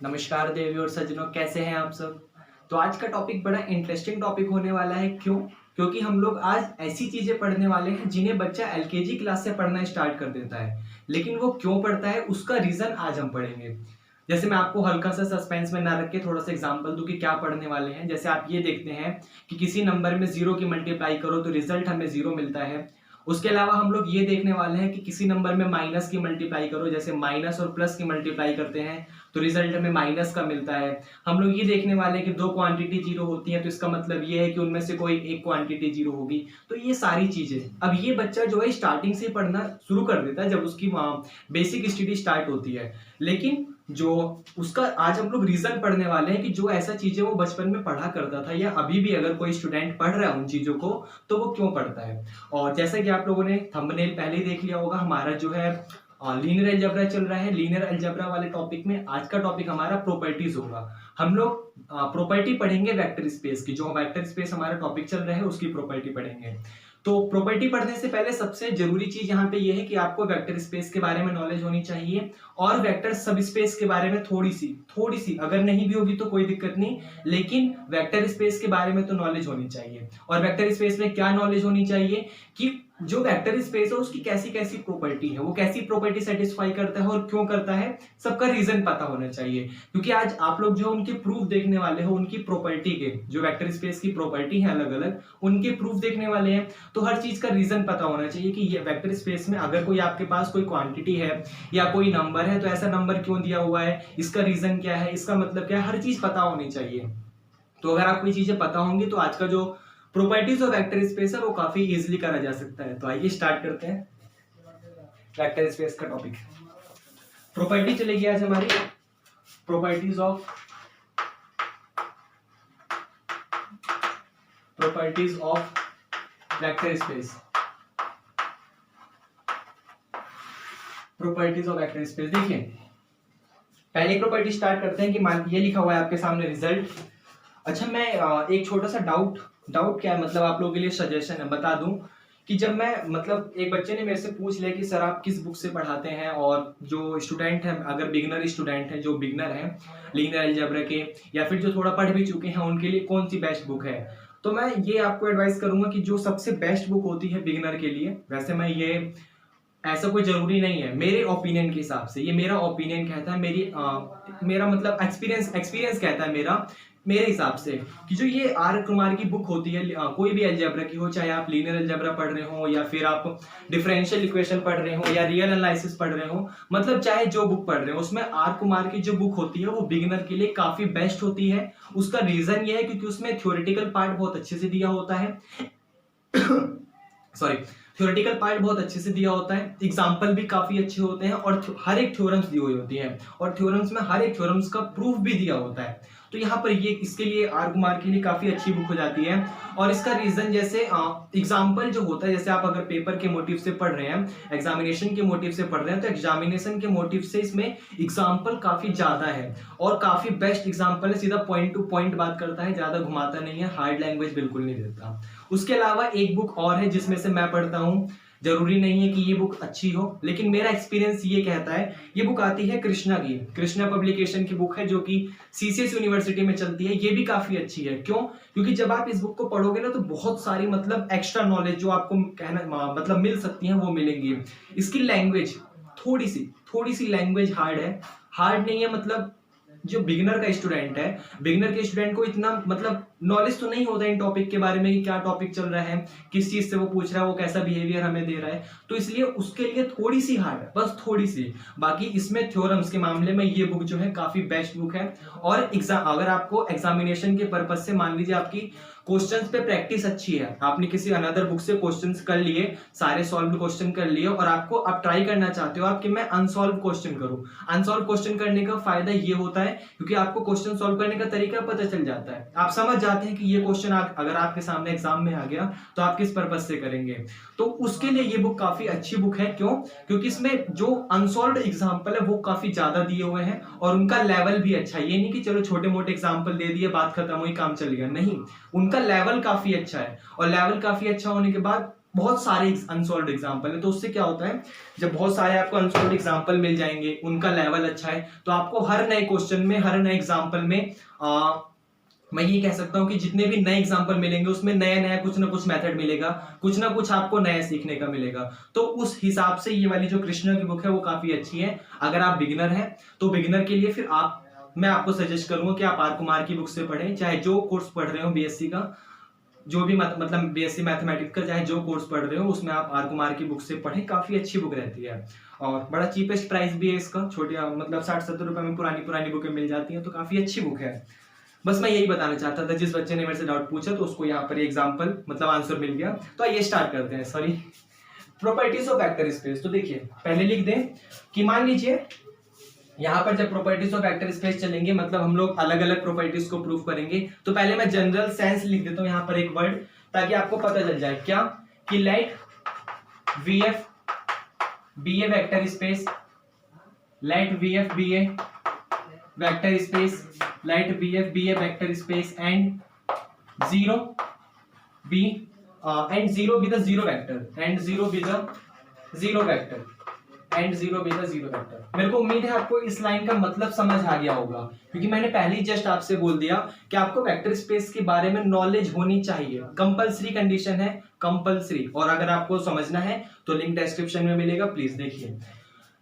नमस्कार देवी और सज्जनों, कैसे हैं आप सब। तो आज का टॉपिक बड़ा इंटरेस्टिंग टॉपिक होने वाला है। क्यों? क्योंकि हम लोग आज ऐसी चीजें पढ़ने वाले हैं जिन्हें बच्चा एलकेजी क्लास से पढ़ना स्टार्ट कर देता है, लेकिन वो क्यों पढ़ता है उसका रीजन आज हम पढ़ेंगे। जैसे मैं आपको हल्का सा सस्पेंस में ना रख के थोड़ा सा एग्जांपल दूं कि क्या पढ़ने वाले हैं। जैसे आप ये देखते हैं कि किसी नंबर में जीरो की मल्टीप्लाई करो तो रिजल्ट हमें जीरो मिलता है। उसके अलावा हम लोग ये देखने वाले हैं कि किसी नंबर में माइनस की मल्टीप्लाई करो, जैसे माइनस और प्लस की मल्टीप्लाई करते हैं तो रिजल्ट हमें माइनस का मिलता है। हम लोग ये देखने वाले हैं कि दो क्वांटिटी जीरो होती है तो इसका मतलब ये है कि उनमें से कोई एक क्वांटिटी जीरो होगी। तो ये सारी चीजें अब ये बच्चा जो है स्टार्टिंग से पढ़ना शुरू कर देता है जब उसकी बेसिक स्टडी स्टार्ट होती है। लेकिन जो उसका आज हम लोग रीजन पढ़ने वाले हैं कि जो ऐसा चीजें वो बचपन में पढ़ा करता था या अभी भी अगर कोई स्टूडेंट पढ़ रहा है उन चीजों को तो वो क्यों पढ़ता है। और जैसा कि आप लोगों ने थंबनेल पहले ही देख लिया होगा, हमारा जो है लीनियर अलजेब्रा चल रहा है। लीनियर अलजेब्रा वाले टॉपिक में आज का टॉपिक हमारा प्रॉपर्टीज होगा। हम लोग प्रॉपर्टी पढ़ेंगे वेक्टर स्पेस की। जो वेक्टर स्पेस हमारा टॉपिक चल रहा है उसकी प्रॉपर्टी पढ़ेंगे। तो प्रॉपर्टी पढ़ने से पहले सबसे जरूरी चीज यहाँ पे ये है कि आपको वेक्टर स्पेस के बारे में नॉलेज होनी चाहिए और वेक्टर सब स्पेस के बारे में थोड़ी सी अगर नहीं भी होगी तो कोई दिक्कत नहीं, लेकिन वेक्टर स्पेस के बारे में तो नॉलेज होनी चाहिए। और वेक्टर स्पेस में क्या नॉलेज होनी चाहिए कि जो वेक्टर स्पेस है उसकी कैसी कैसी प्रॉपर्टी है, वो कैसी प्रॉपर्टी सेटिस्फाई करता है और क्यों करता है, सबका रीजन पता होना चाहिए। क्योंकि आज आप लोग जो उनके प्रूफ देखने वाले हो, उनकी प्रॉपर्टी के जो वेक्टर स्पेस की प्रॉपर्टी है अलग अलग, उनके प्रूफ देखने वाले हैं तो हर चीज का रीजन पता होना चाहिए कि ये वेक्टर स्पेस में अगर कोई आपके पास कोई क्वांटिटी है या कोई नंबर है तो ऐसा नंबर क्यों दिया हुआ है, इसका रीजन क्या है, इसका मतलब क्या है, हर चीज पता होनी चाहिए। तो अगर आपको ये चीजें पता होंगी तो आज का जो प्रॉपर्टीज ऑफ वेक्टर स्पेस है वो काफी इजीली करा जा सकता है। तो आइए स्टार्ट करते हैं वेक्टर स्पेस का टॉपिक। प्रॉपर्टी चलेगी आज हमारी properties of vector space. Properties of vector space देखिए, पहली प्रॉपर्टी स्टार्ट करते हैं कि मान ये लिखा हुआ है आपके सामने रिजल्ट। अच्छा, मैं एक छोटा सा डाउट क्या है, मतलब आप लोगों के लिए सजेशन है, बता दूं कि जब मैं मतलब एक बच्चे ने मेरे से पूछ लिया कि सर आप किस बुक से पढ़ाते हैं, और जो स्टूडेंट है अगर बिगनर स्टूडेंट है, जो बिगनर है लीनियर अलजेब्रा के या फिर जो थोड़ा पढ़ भी चुके हैं उनके लिए कौन सी बेस्ट बुक है, तो मैं ये आपको एडवाइस करूंगा कि जो सबसे बेस्ट बुक होती है बिगनर के लिए, वैसे मैं ये ऐसा कोई जरूरी नहीं है, मेरे ओपिनियन के हिसाब से, ये मेरा ओपिनियन कहता है, मेरा मतलब एक्सपीरियंस कहता है मेरे हिसाब से कि जो ये आर कुमार की बुक होती है, कोई भी अलजेब्रा की हो, चाहे आप लीनियर अलजेब्रा पढ़ रहे हो या फिर आप डिफरेंशियल इक्वेशन पढ़ रहे हो या रियल एनालिसिस पढ़ रहे हो, मतलब चाहे जो बुक पढ़ रहे हो, उसमें आर कुमार की जो बुक होती है वो बिगिनर के लिए काफी बेस्ट होती है। उसका रीजन ये है क्योंकि उसमें थ्योरेटिकल पार्ट बहुत अच्छे से दिया होता है सॉरी, थ्योरेटिकल पार्ट बहुत अच्छे से दिया होता है, एग्जाम्पल भी काफी अच्छे होते हैं और हर एक थ्योरम्स दी हुई होती है और थ्योरम्स में हर एक थ्योरम्स का प्रूफ भी दिया होता है। तो यहाँ पर ये इसके लिए आर कुमार के लिए काफी अच्छी बुक हो जाती है। और इसका रीजन जैसे एग्जाम्पल जो होता है, जैसे आप अगर पेपर के मोटिव से पढ़ रहे हैं, एग्जामिनेशन के मोटिव से पढ़ रहे हैं, तो एग्जामिनेशन के मोटिव से इसमें एग्जाम्पल काफी ज्यादा है और काफी बेस्ट एग्जाम्पल है, सीधा पॉइंट टू पॉइंट बात करता है, ज्यादा घुमाता नहीं है, हार्ड लैंग्वेज बिल्कुल नहीं देता। उसके अलावा एक बुक और है जिसमें से मैं पढ़ता हूँ, जरूरी नहीं है कि ये बुक अच्छी हो, लेकिन मेरा एक्सपीरियंस ये कहता है, ये बुक आती है कृष्णा की, कृष्णा पब्लिकेशन की बुक है जो कि सीसीएस यूनिवर्सिटी में चलती है। ये भी काफी अच्छी है। क्यों? क्योंकि जब आप इस बुक को पढ़ोगे ना तो बहुत सारी मतलब एक्स्ट्रा नॉलेज जो आपको कहना मतलब मिल सकती है वो मिलेंगी। इसकी लैंग्वेज थोड़ी सी लैंग्वेज हार्ड है, हार्ड नहीं है, मतलब जो बिगिनर का स्टूडेंट है, बिगिनर के स्टूडेंट को इतना मतलब नॉलेज तो नहीं होता इन टॉपिक के बारे में कि क्या टॉपिक चल रहा है, किस चीज से वो पूछ रहा है, वो कैसा बिहेवियर हमें दे रहा है, तो इसलिए उसके लिए थोड़ी सी हार्ड है, बस थोड़ी सी। बाकी इसमें थ्योरम्स के मामले में ये बुक जो है काफी बेस्ट बुक है। और एग्जाम अगर आपको एग्जामिनेशन के पर्पज से, मान लीजिए आपकी क्वेश्चंस पे प्रैक्टिस अच्छी है, आपने किसी अनदर बुक से क्वेश्चंस कर लिए, सारे सॉल्व क्वेश्चन कर लिए और आपको अब ट्राई करना चाहते हो आप कि मैं अनसॉल्व क्वेश्चन करूं, अनसॉल्व क्वेश्चन करने का फायदा ये होता है क्योंकि आपको क्वेश्चन सॉल्व करने का तरीका पता चल जाता है, आप समझ जाते हैं कि ये क्वेश्चन अगर आपके सामने एग्जाम में आ गया तो आप किस पर्पज से करेंगे। तो उसके लिए ये बुक काफी अच्छी बुक है। क्यों? क्योंकि इसमें जो अनसॉल्व्ड एग्जाम्पल है वो काफी ज्यादा दिए हुए हैं और उनका लेवल भी अच्छा है। ये नहीं कि चलो छोटे मोटे एग्जाम्पल दे दिए, बात खत्म हुई, काम चल गया, नहीं, उनका लेवल काफी अच्छा है। और लेवल काफी अच्छा होने के बाद बहुत सारे अनसॉल्व्ड एग्जाम्पल है। तो उससे क्या होता है, जब बहुत सारे आपको अनसॉल्व्ड एग्जाम्पल मिल जाएंगे, उनका लेवल अच्छा है, तो आपको हर नए क्वेश्चन में, हर नए एग्जाम्पल में मैं ये कह सकता हूं कि जितने भी नए एग्जाम्पल मिलेंगे उसमें नया नया कुछ ना कुछ मेथड मिलेगा, कुछ ना कुछ आपको नया सीखने का मिलेगा। तो उस हिसाब से ये वाली जो कृष्णा की बुक है वो काफी अच्छी है। अगर आप बिगिनर हैं तो बिगिनर के लिए फिर मैं आपको सजेस्ट करूंगा कि आप आर कुमार की बुक से पढ़ें, चाहे जो कोर्स पढ़ रहे हो बीएससी का, जो भी मतलब बीएससी मैथमेटिक्स का चाहे जो कोर्स पढ़ रहे हो, उसमें आप आर कुमार की बुक से पढ़ें, काफी अच्छी बुक रहती है और बड़ा चीपेस्ट प्राइस भी है इसका, छोटी मतलब 60-70 रुपए में पुरानी बुकें मिल जाती हैं, तो काफी अच्छी बुक है। बस मैं यही बताना चाहता था, जिस बच्चे ने मेरे से डाउट पूछा तो उसको यहाँ पर एग्जांपल मतलब आंसर मिल गया। तो आइए स्टार्ट करते हैं। Sorry, properties of vector space. तो देखिए पहले लिख दें कि मान लीजिए यहाँ पर जब प्रॉपर्टीज ऑफ वेक्टर स्पेस चलेंगे, मतलब हम लोग अलग अलग प्रॉपर्टीज को प्रूव करेंगे, तो पहले मैं जनरल सेंस लिख देता हूँ यहाँ पर एक वर्ड, ताकि आपको पता चल जाए क्या, कि let VF be a vector space, let VF be a vector space, let VF be a vector space and 0 be and 0 be the zero vector and 0 be the zero vector and 0 be the zero vector। मेरे को उम्मीद है आपको इस line का मतलब समझ आ गया होगा, क्योंकि मैंने पहले ही जस्ट आपसे बोल दिया कि आपको वेक्टर स्पेस के बारे में नॉलेज होनी चाहिए, कंपलसरी कंडीशन है, कंपलसरी। और अगर आपको समझना है तो लिंक डिस्क्रिप्शन में मिलेगा, प्लीज देखिए।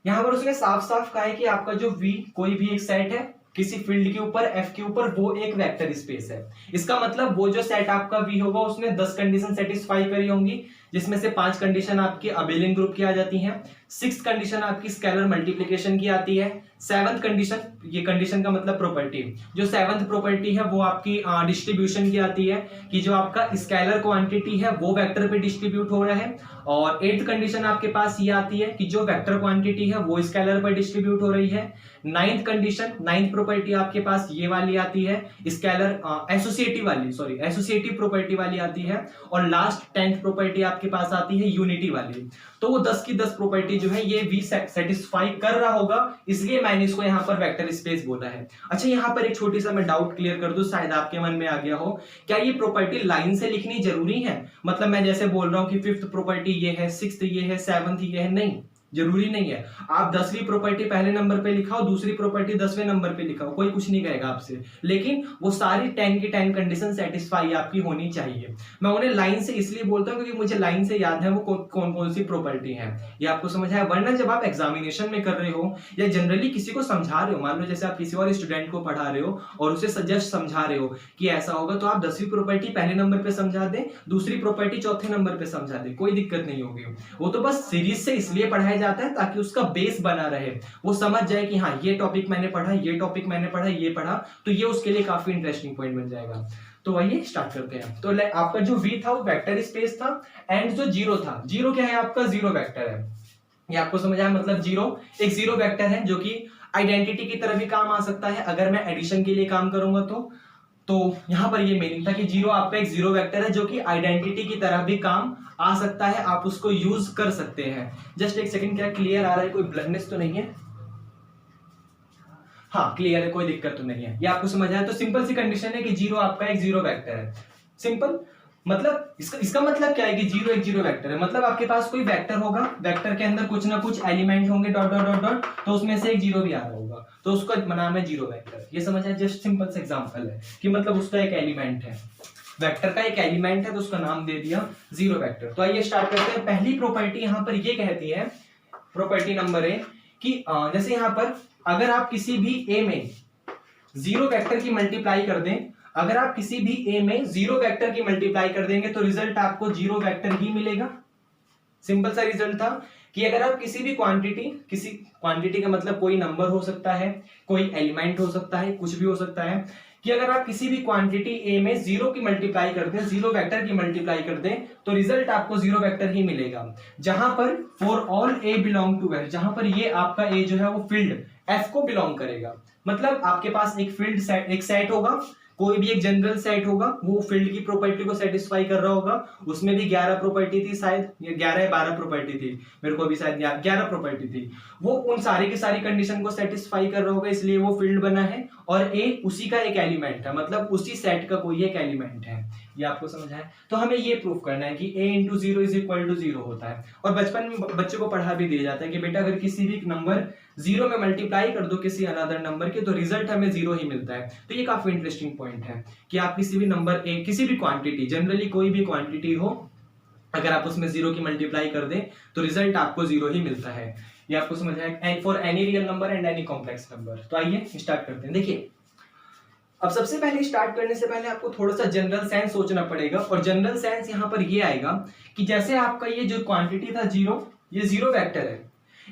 यहां पर उसने साफ साफ कहा है कि आपका जो V कोई भी एक सेट है किसी फील्ड के ऊपर, F के ऊपर, वो एक वेक्टर स्पेस है। इसका मतलब वो जो सेट आपका V होगा उसने 10 कंडीशन सेटिस्फाई करी होंगी, जिसमें से 5 कंडीशन आपकी अबेलियन ग्रुप की आ जाती हैं, 6th कंडीशन आपकी स्केलर मल्टीप्लिकेशन की आती है, 7th कंडीशन, ये कंडीशन का मतलब प्रॉपर्टी, जो 7th प्रॉपर्टी है वो आपकी डिस्ट्रीब्यूशन की आती है, कि जो आपका स्केलर क्वांटिटी है वो वेक्टर पे डिस्ट्रीब्यूट हो रहा है। और 8th कंडीशन आपके पास ये आती है कि जो वेक्टर क्वांटिटी है वो स्केलर पर डिस्ट्रीब्यूट हो रही है। 9th कंडीशन, 9th प्रॉपर्टी आपके पास ये वाली आती है, स्केलर एसोसिएटिव वाली, सॉरी एसोसिएटिव प्रॉपर्टी वाली आती है। और लास्ट 10th प्रॉपर्टी आपके पास आती है यूनिटी वाली। तो वो 10 की 10 प्रॉपर्टी जो है ये भी सेटिस्फाई कर रहा होगा, इसलिए मैंने इसको यहाँ पर वेक्टर स्पेस बोला है। अच्छा, यहाँ पर एक छोटी सा मैं डाउट क्लियर कर दूं, शायद आपके मन में आ गया हो, क्या ये प्रॉपर्टी लाइन से लिखनी जरूरी है? मतलब मैं जैसे बोल रहा हूं कि 5th प्रॉपर्टी ये है, 6th ये है, 7th ये है, नहीं, जरूरी नहीं है। आप 10वीं प्रॉपर्टी पहले नंबर पे लिखाओ, दूसरी प्रॉपर्टी 10वें नंबर पे लिखाओ, कोई कुछ नहीं कहेगा आपसे, लेकिन वो सारी 10 की 10 कंडीशन सेटिस्फाई आपकी होनी चाहिए। मैं उन्हें लाइन से इसलिए बोलता हूं क्योंकि मुझे लाइन से याद है वो कौन कौन सी प्रॉपर्टी है, ये आपको समझ आया। वरना जब आप एग्जामिनेशन में कर रहे हो या जनरली किसी को समझा रहे हो, मान लो जैसे आप किसी और स्टूडेंट को पढ़ा रहे हो और उसे सजेस्ट समझा रहे हो कि ऐसा होगा, तो आप 10वीं प्रॉपर्टी पहले नंबर पे समझा दें, दूसरी प्रॉपर्टी चौथे नंबर पे समझा दें, कोई दिक्कत नहीं होगी। वो तो बस सीरीज से इसलिए पढ़ाया जाता है ताकि उसका बेस बना रहे, वो समझ जाए कि हाँ ये टॉपिक मैंने पढ़ा, ये टॉपिक मैंने पढ़ा, ये पढ़ा, तो ये उसके लिए काफी इंटरेस्टिंग पॉइंट बन जाएगा। तो आइए स्टार्ट करते हैं। तो आपका जो V था वो वेक्टर स्पेस था, एंड जो 0 था, 0 क्या है आपका, 0 वेक्टर है। ये आपको समझ आया, मतलब 0 एक 0 वेक्टर है जो कि आइडेंटिटी की तरह भी काम आ सकता है अगर मैं एडिशन के लिए काम करूंगा तो यहां पर ये मीनिंग था कि 0 आपका एक 0 वेक्टर है जो कि आइडेंटिटी की तरह भी काम आ सकता है, आप उसको यूज कर सकते हैं। जस्ट एक सेकंड, क्या क्लियर आ रहा है, कोई ब्लरनेस तो नहीं है? हाँ क्लियर है, कोई दिक्कत तो नहीं है, ये आपको समझ आया। तो सिंपल सी कंडीशन है कि 0 आपका एक 0 वेक्टर है, सिंपल। मतलब इसका मतलब क्या है कि 0 एक 0 वेक्टर है, मतलब आपके पास कोई वेक्टर होगा, वेक्टर के अंदर कुछ ना कुछ एलिमेंट होंगे, डॉट डॉट डॉट डॉट, तो उसमें से एक 0 भी आ रहा होगा, तो उसका नाम है 0 वेक्टर। ये समझ आया, जस्ट सिंपल सा एग्जांपल है कि मतलब उसका एक एलिमेंट है, वेक्टर का एक एलिमेंट है, तो उसका नाम दे दिया 0 वेक्टर। तो आइए स्टार्ट करते हैं। पहली प्रॉपर्टी यहां पर ये कहती है, प्रॉपर्टी नंबर 1, कि जैसे यहां पर अगर आप किसी भी ए में 0 वेक्टर की मल्टीप्लाई कर दें, अगर आप किसी भी ए में 0 वेक्टर की मल्टीप्लाई कर देंगे तो रिजल्ट आपको 0 वेक्टर ही मिलेगा। सिंपल सा रिजल्ट था कि अगर आप किसी भी किसी क्वांटिटी का मतलब कोई नंबर हो सकता है, कोई एलिमेंट हो सकता है, कुछ भी हो सकता है, कि अगर आप किसी भी क्वांटिटी ए में 0 की मल्टीप्लाई करते हैं, 0 वेक्टर की मल्टीप्लाई कर दें, तो रिजल्ट आपको 0 वेक्टर ही मिलेगा। जहां पर for all a belong to F, जहां पर ये आपका ए जो है वो फील्ड एफ को बिलोंग करेगा, मतलब आपके पास एक फील्ड सेट, एक सेट होगा, कोई भी एक जनरल सेट होगा, वो फील्ड की प्रॉपर्टी को सेटिस्फाई कर रहा होगा, उसमें भी 11 प्रॉपर्टी थी, शायद 11 या 12 प्रॉपर्टी थी, मेरे को भी शायद 11 प्रॉपर्टी थी, वो उन सारी की सारी कंडीशन को सेटिस्फाई कर रहा होगा, इसलिए वो फील्ड बना है। और ए उसी का एक एलिमेंट है, मतलब उसी सेट का कोई एक एलिमेंट है। ये आपको समझ आया? तो हमें ये प्रूफ करना है कि a into zero is equal to zero होता है। और बचपन में बच्चों को पढ़ा भी दिया जाता है कि बेटा अगर किसी भी नंबर जीरो में मल्टीप्लाई कर दो किसी अनदर नंबर के तो रिजल्ट हमें जीरो ही मिलता है। तो ये काफी इंटरेस्टिंग पॉइंट है कि आप किसी भी नंबर ए, किसी भी क्वांटिटी, जनरली कोई भी क्वांटिटी हो, अगर आप उसमें जीरो की मल्टीप्लाई कर दें तो रिजल्ट आपको जीरो ही मिलता है। ये आपको समझ आया? For any real number and any complex number. तो आइए स्टार्ट करते हैं। देखिए, अब सबसे पहले स्टार्ट करने से पहले आपको थोड़ा सा जनरल सेंस सोचना पड़ेगा, और जनरल सेंस यहाँ पर ये आएगा कि जैसे आपका ये जो क्वांटिटी था जीरो, ये जीरो वेक्टर है।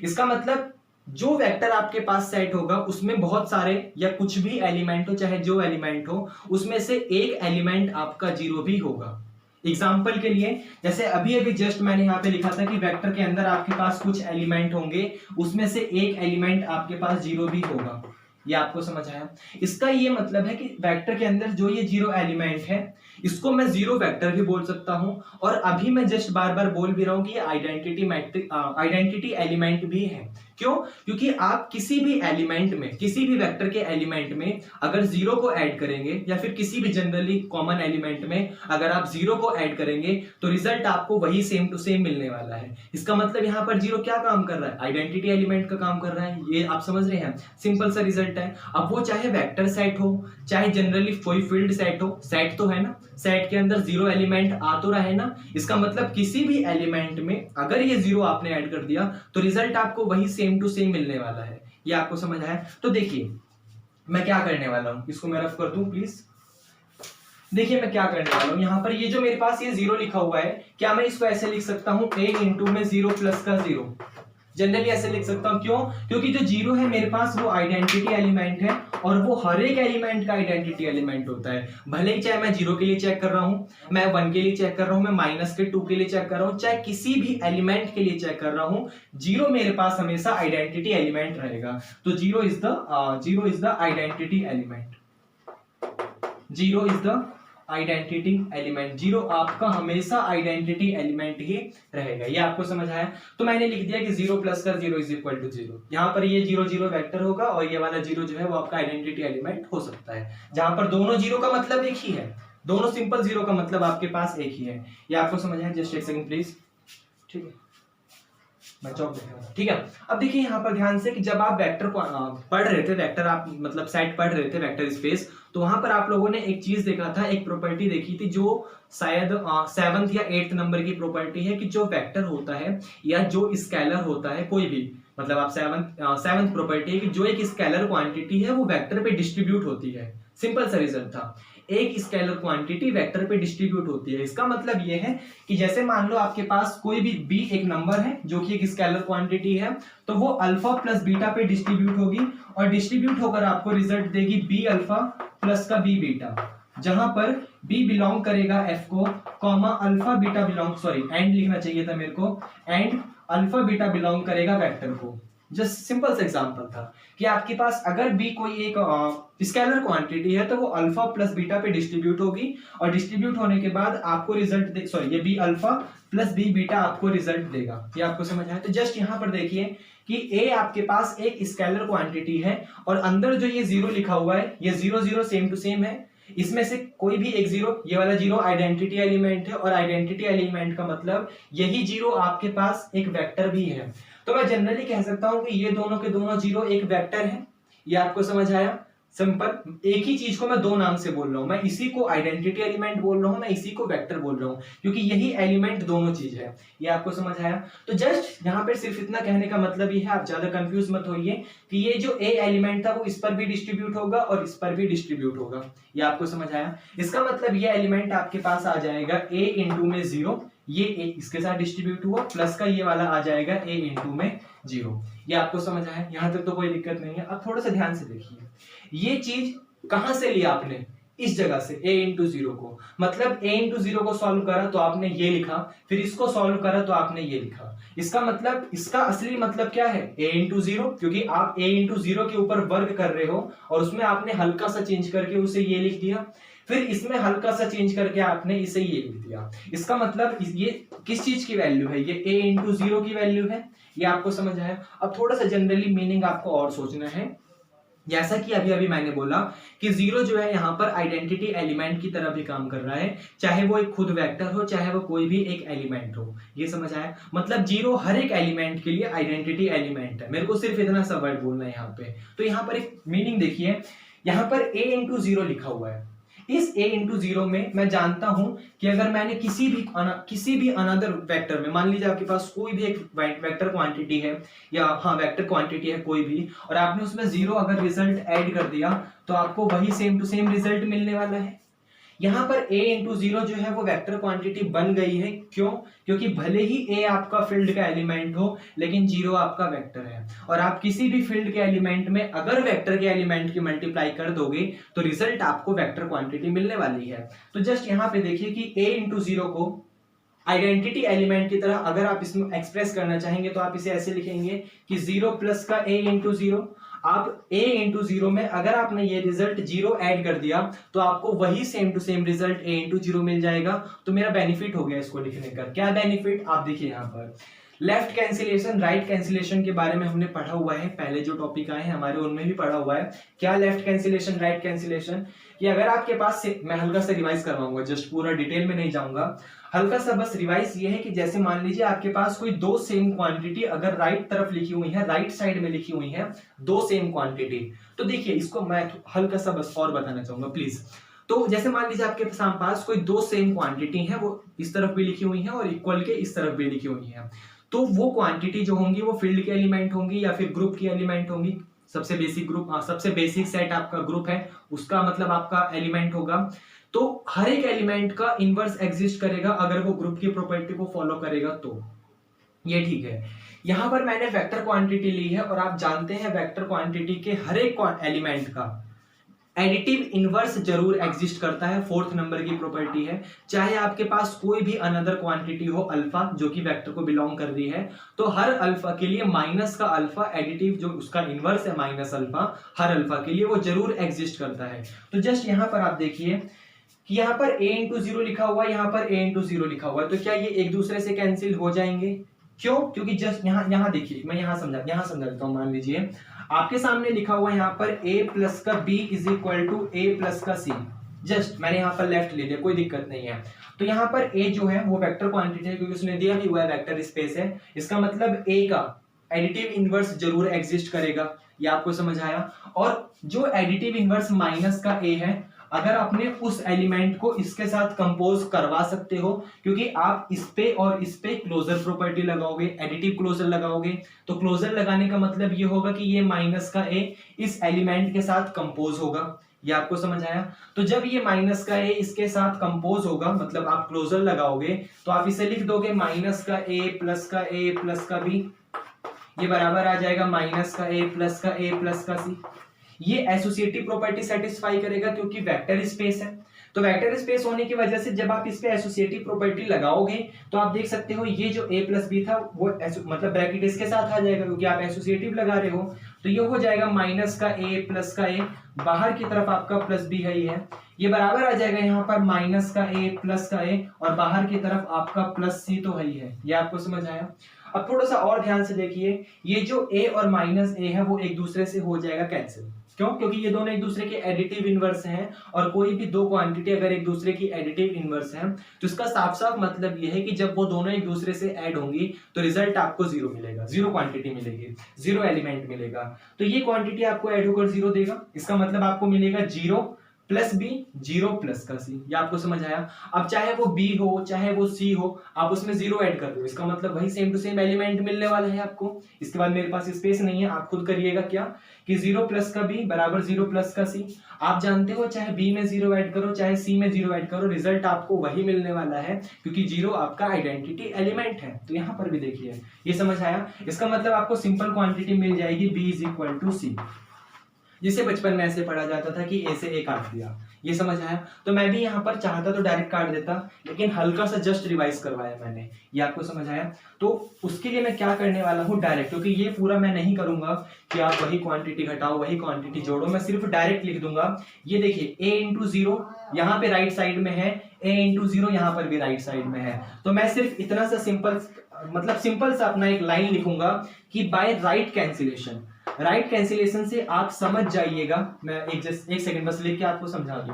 इसका मतलब जो वेक्टर आपके पास सेट होगा उसमें बहुत सारे या कुछ भी एलिमेंट हो, चाहे जो एलिमेंट हो, उसमें से एक एलिमेंट आपका जीरो भी होगा। एग्जाम्पल के लिए, जैसे अभी अभी जस्ट मैंने यहाँ पे लिखा था कि वेक्टर के अंदर आपके पास कुछ एलिमेंट होंगे, उसमें से एक एलिमेंट आपके पास जीरो भी होगा। ये आपको समझ आया? इसका ये मतलब है कि वेक्टर के अंदर जो ये जीरो एलिमेंट है इसको मैं जीरो वेक्टर भी बोल सकता हूं, और अभी मैं जस्ट बार बार बोल भी रहा हूं कि ये आइडेंटिटी एलिमेंट भी है। क्यों? क्योंकि आप किसी भी एलिमेंट में, किसी भी वेक्टर के एलिमेंट में अगर जीरो को ऐड करेंगे, या फिर किसी भी जनरली कॉमन एलिमेंट में अगर आप जीरो को ऐड करेंगे तो रिजल्ट आपको वही सेम टू सेम मिलने वाला है। इसका मतलब यहाँ पर जीरो क्या काम कर रहा है? आइडेंटिटी एलिमेंट का काम कर रहा है। ये आप समझ रहे हैं? सिंपल सा रिजल्ट है। अब वो चाहे वेक्टर सेट हो, चाहे जनरली कोई फील्ड सेट हो, सेट तो है ना, सेट के अंदर जीरो एलिमेंट आ तो रहा है ना, इसका मतलब किसी भी एलिमेंट में अगर ये जीरो आपने ऐड कर दिया तो रिजल्ट आपको वही सेम टू सेम मिलने वाला है। ये आपको समझ आया? तो देखिए मैं क्या करने वाला हूं, इसको मैं रफ कर दूं प्लीज। देखिए मैं क्या करने वाला हूं, यहाँ पर ये जो मेरे पास ये जीरो लिखा हुआ है, क्या मैं इसको ऐसे लिख सकता हूं a इंटू में जीरो प्लस का जीरो? जनरली ऐसे लिख सकता हूं। क्यों? क्योंकि जो जीरो है मेरे पास वो आइडेंटिटी एलिमेंट है, और वो हर एक एलिमेंट का आइडेंटिटी एलिमेंट होता है। भले ही चाहे मैं जीरो के लिए चेक कर रहा हूं, मैं वन के लिए चेक कर रहा हूं, मैं माइनस के टू के लिए चेक कर रहा हूं, चाहे किसी भी एलिमेंट के लिए चेक कर रहा हूं, जीरो मेरे पास हमेशा आइडेंटिटी एलिमेंट रहेगा। तो zero is the identity element. Zero is the identity element. Zero आपका हमेशा आइडेंटिटी एलिमेंट ही रहेगा। ये आपको समझ आया? तो मैंने लिख दिया कि जीरो प्लस का zero is equal to zero. यहाँ पर ये जीरो जीरो वेक्टर होगा, और ये वाला जीरो जो है वो आपका आइडेंटिटी एलिमेंट हो सकता है, जहां पर दोनों जीरो का मतलब एक ही है, दोनों सिंपल जीरो का मतलब आपके पास एक ही है। ये आपको समझ आया? जस्ट एक सेकंड प्लीज। ठीक है, मैं चौक देख रहा हूं। ठीक है, अब देखिए यहाँ पर ध्यान से कि जब आप वेक्टर को पढ़ रहे थे, वेक्टर आप मतलब सेट पढ़ रहे थे, वेक्टर स्पेस, तो वहां पर आप लोगों ने एक चीज देखा था, एक प्रॉपर्टी देखी थी, जो शायद 7th या 8th नंबर की प्रॉपर्टी है कि जो वेक्टर होता है या जो स्केलर होता है कोई भी, मतलब आप 7th प्रॉपर्टी है कि जो एक स्केलर क्वांटिटी है वो वेक्टर पे डिस्ट्रीब्यूट होती है। सिंपल सा रिजल्ट था, एक स्केलर क्वांटिटी वेक्टर पे डिस्ट्रीब्यूट होती है। इसका मतलब ये है कि जैसे मान लो आपके पास कोई भी b एक नंबर है जो कि एक स्केलर क्वांटिटी है, तो वो अल्फा प्लस बीटा पे डिस्ट्रीब्यूट होगी, और डिस्ट्रीब्यूट होकर आपको रिजल्ट देगी b अल्फा प्लस का b बीटा, जहां पर b बिलोंग करेगा f को, comma alpha beta belong, sorry and लिखना चाहिए था मेरे को, एंड अल्फा बीटा बिलोंग करेगा वेक्टर को। जस्ट सिंपल सा एग्जांपल था कि आपके पास अगर b कोई एक स्केलर क्वांटिटी है तो वो अल्फा प्लस बीटा पे डिस्ट्रीब्यूट होगी, और डिस्ट्रीब्यूट होने के बाद आपको रिजल्ट सॉरी ये b alpha plus b beta आपको रिजल्ट देगा। ये आपको समझ आया? तो जस्ट यहाँ पर देखिए कि a आपके पास एक स्केलर क्वांटिटी है, और अंदर जो ये जीरो लिखा हुआ है, ये zero zero same to same है, इसमें से कोई भी एक जीरो, ये वाला जीरो आइडेंटिटी एलिमेंट है, और आइडेंटिटी एलिमेंट का मतलब यही जीरो आपके पास एक वेक्टर भी है। तो मैं जनरली कह सकता हूं कि ये दोनों के दोनों जीरो एक वेक्टर है। ये आपको समझ आया? सिंपल, एक ही चीज को मैं दो नाम से बोल रहा हूं, मैं इसी को आइडेंटिटी एलिमेंट बोल रहा हूं, मैं इसी को वेक्टर बोल रहा हूं, क्योंकि यही एलिमेंट दोनों चीज है। ये आपको समझ आया? तो जस्ट यहाँ पे सिर्फ इतना कहने का मतलब ये है, आप ज्यादा कंफ्यूज मत होइए कि ये जो ए एलिमेंट था वो इस पर भी डिस्ट्रीब्यूट होगा और इस पर भी डिस्ट्रीब्यूट होगा। ये आपको समझ आया? इसका मतलब ये एलिमेंट आपके पास आ जाएगा a इंटू में जीरो, ये a इसके साथ डिस्ट्रीब्यूट हुआ, प्लस का ये वाला आ जाएगा a इंटू में जीरो। ये आपको समझ आया? यहां तक तो कोई दिक्कत नहीं है। अब थोड़ा सा ध्यान से देखिए, ये चीज कहां से लिया आपने? इस जगह से, a इंटू जीरो को, मतलब a इंटू जीरो को सॉल्व करा तो आपने ये लिखा, फिर इसको सॉल्व करा तो आपने ये लिखा। इसका मतलब, इसका असली मतलब क्या है? a इंटू जीरो, क्योंकि आप a इंटू जीरो के ऊपर वर्क कर रहे हो और उसमें आपने हल्का सा चेंज करके उसे ये लिख दिया, फिर इसमें हल्का सा चेंज करके आपने इसे ये लिख दिया। इसका मतलब ये किस चीज की वैल्यू है? ये a इंटू जीरो की वैल्यू है। ये आपको समझ आया? अब थोड़ा सा जनरली मीनिंग आपको और सोचना है जैसा कि अभी अभी मैंने बोला कि जीरो जो है यहाँ पर आइडेंटिटी एलिमेंट की तरह भी काम कर रहा है, चाहे वो एक खुद वेक्टर हो चाहे वो कोई भी एक एलिमेंट हो। ये समझ आया? मतलब जीरो हर एक एलिमेंट के लिए आइडेंटिटी एलिमेंट है। मेरे को सिर्फ इतना सा वर्ड बोलना है यहाँ पे। तो यहाँ पर एक मीनिंग देखिए, यहाँ पर a इंटू जीरो लिखा हुआ है। इस a इंटू जीरो में मैं जानता हूं कि अगर मैंने किसी भी अनदर वेक्टर में, मान लीजिए आपके पास कोई भी एक वेक्टर क्वांटिटी है, या हाँ वेक्टर क्वांटिटी है कोई भी, और आपने उसमें जीरो अगर रिजल्ट ऐड कर दिया तो आपको वही सेम टू सेम रिजल्ट मिलने वाला है। यहाँ पर a इंटू जीरो जो है वो वेक्टर क्वांटिटी बन गई है। क्यों? क्योंकि भले ही a आपका फील्ड का एलिमेंट हो लेकिन जीरो आपका वेक्टर है, और आप किसी भी फील्ड के एलिमेंट में अगर वेक्टर के एलिमेंट की मल्टीप्लाई कर दोगे तो रिजल्ट आपको वेक्टर क्वांटिटी मिलने वाली है। तो जस्ट यहाँ पे देखिए कि a इंटू जीरो को आइडेंटिटी एलिमेंट की तरह अगर आप इसमें एक्सप्रेस करना चाहेंगे तो आप इसे ऐसे लिखेंगे कि जीरो प्लस का a इंटू जीरो। आप a इंटू जीरो में अगर आपने ये रिजल्ट जीरो ऐड कर दिया तो आपको वही same to same result a into zero मिल जाएगा। तो मेरा बेनिफिट हो गया इसको लिखने का। क्या बेनिफिट? आप देखिए यहाँ पर लेफ्ट कैंसिलेशन, राइट कैंसिलेशन के बारे में हमने पढ़ा हुआ है, पहले जो टॉपिक आए हैं हमारे उनमें भी पढ़ा हुआ है। क्या लेफ्ट कैंसिलेशन, राइट कैंसिलेशन? कि अगर आपके पास से, मैं हल्का सा रिवाइज करवाऊंगा, जस्ट पूरा डिटेल में नहीं जाऊंगा, हल्का सा बस रिवाइज ये है कि जैसे मान लीजिए आपके पास कोई दो सेम क्वांटिटी अगर राइट तरफ लिखी हुई है, राइट साइड में लिखी हुई है दो सेम क्वांटिटी, तो देखिए इसको मैं हल्का सा बस और बताना चाहूंगा प्लीज। तो जैसे मान लीजिए आपके पास कोई दो सेम क्वांटिटी है, वो इस तरफ भी लिखी हुई है और इक्वल के इस तरफ भी लिखी हुई है, तो वो क्वांटिटी जो होंगी वो फील्ड के एलिमेंट होंगी या फिर ग्रुप की एलिमेंट होंगी। सबसे बेसिक ग्रुप, सबसे बेसिक सेट आपका ग्रुप है, उसका मतलब आपका एलिमेंट होगा। तो हर एक एलिमेंट का इनवर्स एग्जिस्ट करेगा अगर वो ग्रुप की प्रॉपर्टी को फॉलो करेगा तो। ये ठीक है। यहां पर मैंने वेक्टर क्वांटिटी ली है और आप जानते हैं वेक्टर क्वांटिटी के हर एक एलिमेंट का एडिटिव इनवर्स जरूर एग्जिस्ट करता है, फोर्थ नंबर की प्रॉपर्टी है। चाहे आपके पास कोई भी अनदर क्वांटिटी हो अल्फा जो कि वेक्टर को बिलोंग कर रही है, तो हर अल्फा के लिए माइनस का अल्फा एडिटिव जो उसका इनवर्स है माइनस अल्फा, हर अल्फा के लिए वो जरूर एग्जिस्ट करता है। तो जस्ट यहां पर आप देखिए कि यहाँ पर a इंटू जीरो लिखा हुआ है, यहाँ पर a इंटू जीरो लिखा हुआ है, तो क्या ये एक दूसरे से कैंसिल हो जाएंगे? क्यों? क्योंकि जस्ट यहाँ देखिए, मैं यहाँ समझा देता हूँ। मान लीजिए आपके सामने लिखा हुआ है यहाँ पर a प्लस का b is equal to a plus का c। जस्ट मैंने यहाँ पर लेफ्ट ले लिया, कोई दिक्कत नहीं है। तो यहाँ पर a जो है वो वेक्टर क्वांटिटी है, क्योंकि उसने दिया भी हुआ है वेक्टर स्पेस है, इसका मतलब a का एडिटिव इनवर्स जरूर एग्जिस्ट करेगा। ये आपको समझ आया? और जो एडिटिव इनवर्स माइनस का a है, अगर आपने उस एलिमेंट को इसके साथ कंपोज करवा सकते हो, क्योंकि आप इस पे और इस पे क्लोजर प्रॉपर्टी लगाओगे, एडिटिव क्लोजर लगाओगे, तो क्लोजर लगाने का मतलब ये होगा कि ये माइनस का a इस एलिमेंट के साथ कंपोज होगा। ये आपको समझ आया? तो जब ये माइनस का a इसके साथ कंपोज होगा, मतलब आप क्लोजर लगाओगे, तो आप इसे लिख दोगे माइनस का a प्लस का a प्लस का b, ये बराबर आ जाएगा माइनस का a प्लस का a प्लस का c। ये एसोसिएटिव प्रॉपर्टी सेटिस्फाई करेगा क्योंकि वेक्टर स्पेस है। तो वेक्टर स्पेस होने की वजह से जब आप इस पे एसोसिएटिव प्रॉपर्टी लगाओगे तो आप देख सकते हो ये जो a प्लस बी था वो मतलब ब्रैकेट इसके साथ आ जाएगा, क्योंकि आप एसोसिएटिव लगा रहे हो। तो ये हो जाएगा माइनस का a प्लस का a, बाहर की तरफ आपका प्लस बी है, ये बराबर आ जाएगा यहाँ पर माइनस का a प्लस का a, और बाहर की तरफ आपका प्लस c तो है ही है। ये आपको समझ आया? अब थोड़ा सा और ध्यान से देखिए, ये जो a और माइनस a है वो एक दूसरे से हो जाएगा कैंसिल। क्यों? क्योंकि ये दोनों एक दूसरे के एडिटिव इनवर्स हैं, और कोई भी दो क्वांटिटी अगर एक दूसरे की एडिटिव इनवर्स है तो इसका साफ साफ मतलब ये है कि जब वो दोनों एक दूसरे से ऐड होंगी तो रिजल्ट आपको जीरो मिलेगा, जीरो क्वांटिटी मिलेगी, जीरो एलिमेंट मिलेगा। तो ये क्वांटिटी आपको ऐड होकर जीरो देगा, इसका मतलब आपको मिलेगा zero plus B, zero plus का सी। ये आपको समझ आया? अब चाहे वो बी हो चाहे वो सी हो, आप उसमें जीरो ऐड कर दो, इसका मतलब वही सेम टू सेम एलिमेंट मिलने वाला है आपको। इसके बाद मेरे पास स्पेस नहीं है, आप खुद करिएगा क्या कि जीरो प्लस का बी बराबर जीरो प्लस का सी। आप जानते हो चाहे बी में जीरो ऐड करो चाहे सी में जीरो ऐड करो, रिजल्ट आपको वही मिलने वाला है, क्योंकि जीरो आपका आइडेंटिटी एलिमेंट है। तो यहाँ पर भी देखिए, ये समझ आया? इसका मतलब आपको सिंपल क्वांटिटी मिल जाएगी बी इज इक्वल टू सी, जिसे बचपन में ऐसे पढ़ा जाता था कि ए से ए काट दिया। ये समझ आया? तो मैं भी यहाँ पर चाहता तो डायरेक्ट काट देता, लेकिन हल्का सा जस्ट रिवाइज करवाया मैंने। ये आपको समझ आया? तो उसके लिए मैं क्या करने वाला हूँ डायरेक्ट, क्योंकि ये पूरा मैं नहीं करूंगा कि आप वही क्वांटिटी घटाओ वही क्वांटिटी जोड़ो, मैं सिर्फ डायरेक्ट लिख दूंगा। ये देखिए a इंटू जीरो यहाँ पे राइट साइड में है, a इंटू जीरो यहाँ पर भी राइट साइड में है। तो मैं सिर्फ इतना सा सिंपल सा अपना एक लाइन लिखूंगा कि by right cancellation, right cancellation से आप समझ जाइएगा, मैं एक सेकंड बस लिख के आपको समझा दूं।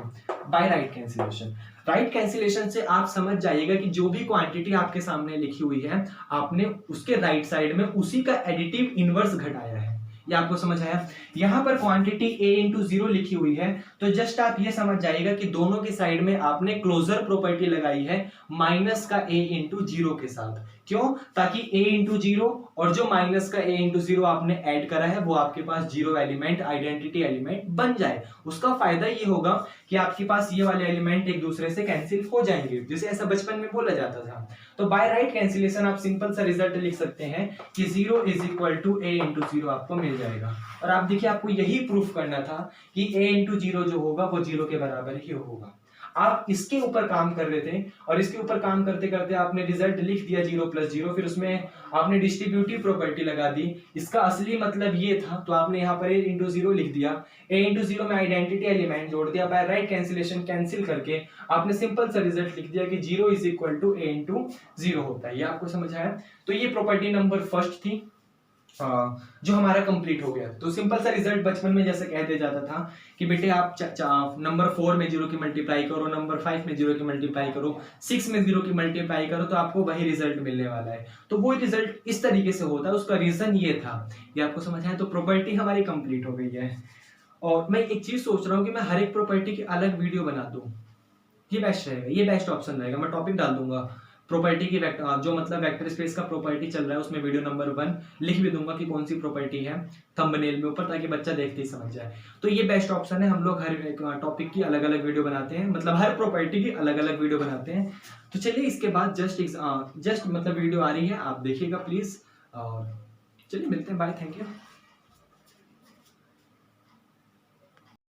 By right cancellation, right cancellation से आप समझ जाइएगा कि जो भी क्वांटिटी आपके सामने लिखी हुई है आपने उसके राइट साइड में उसी का एडिटिव इनवर्स घटाया है। ये आपको समझ आया? यहां पर क्वांटिटी a इंटू 0 लिखी हुई है, तो जस्ट आप ये समझ जाइएगा कि दोनों के साइड में आपने क्लोजर प्रॉपर्टी लगाई है माइनस का a इंटू 0 के साथ। क्यों? ताकि a इंटू 0 और जो माइनस का a इंटू 0 आपने ऐड करा है वो आपके पास जीरो एलिमेंट, आइडेंटिटी एलिमेंट बन जाए। उसका फायदा ये होगा कि आपके पास ये वाले एलिमेंट एक दूसरे से कैंसिल हो जाएंगे, जैसे ऐसा बचपन में बोला जाता था। तो बाय राइट कैंसिलेशन आप सिंपल सा रिजल्ट लिख सकते हैं कि 0 is equal to a into 0 आपको मिल जाएगा। और आप देखिए आपको यही प्रूफ करना था कि a इंटू 0 जो होगा वो 0 के बराबर ही होगा। आप इसके ऊपर काम कर रहे थे और इसके ऊपर काम करते करते आपने रिजल्ट लिख दिया 0 प्लस 0, फिर उसमें आपने डिस्ट्रीब्यूटिव प्रॉपर्टी लगा दी। इसका असली मतलब ये था, तो आपने यहाँ पर a इंटू 0 लिख दिया, a इंटू 0 में आइडेंटिटी एलिमेंट जोड़ दिया, बाय राइट कैंसिलेशन कैंसिल करके आपने सिंपल सा रिजल्ट लिख दिया कि 0 is equal to a into 0 होता है। ये आपको समझ आया? तो ये प्रॉपर्टी नंबर फर्स्ट थी जो हमारा कंप्लीट हो गया। तो सिंपल सा रिजल्ट बचपन में जैसे कह दिया जाता था कि बेटे आप नंबर 4 में 0 की मल्टीप्लाई करो, नंबर 5 में 0 की मल्टीप्लाई करो, 6 में 0 की मल्टीप्लाई करो, तो आपको वही रिजल्ट मिलने वाला है। तो वो रिजल्ट इस तरीके से होता है, उसका रीजन ये था। ये आपको समझ आया? तो प्रॉपर्टी हमारी कंप्लीट हो गई है। और मैं एक चीज सोच रहा हूँ कि मैं हर एक प्रॉपर्टी की अलग वीडियो बना दूं, ये बेस्ट रहेगा, ये बेस्ट ऑप्शन रहेगा। मैं टॉपिक डाल दूंगा प्रॉपर्टी की, जो मतलब वेक्टर स्पेस का प्रॉपर्टी चल रहा है उसमें वीडियो नंबर 1 लिख भी दूंगा कि कौन सी प्रॉपर्टी है थंबनेल में ऊपर, ताकि बच्चा देखते ही समझ जाए। तो ये बेस्ट ऑप्शन है। हम लोग हर एक टॉपिक की अलग अलग वीडियो बनाते हैं, मतलब हर प्रॉपर्टी की अलग अलग वीडियो बनाते हैं। तो चलिए इसके बाद जस्ट मतलब वीडियो आ रही है, आप देखिएगा प्लीज। और चलिए मिलते हैं, बाय, थैंक यू।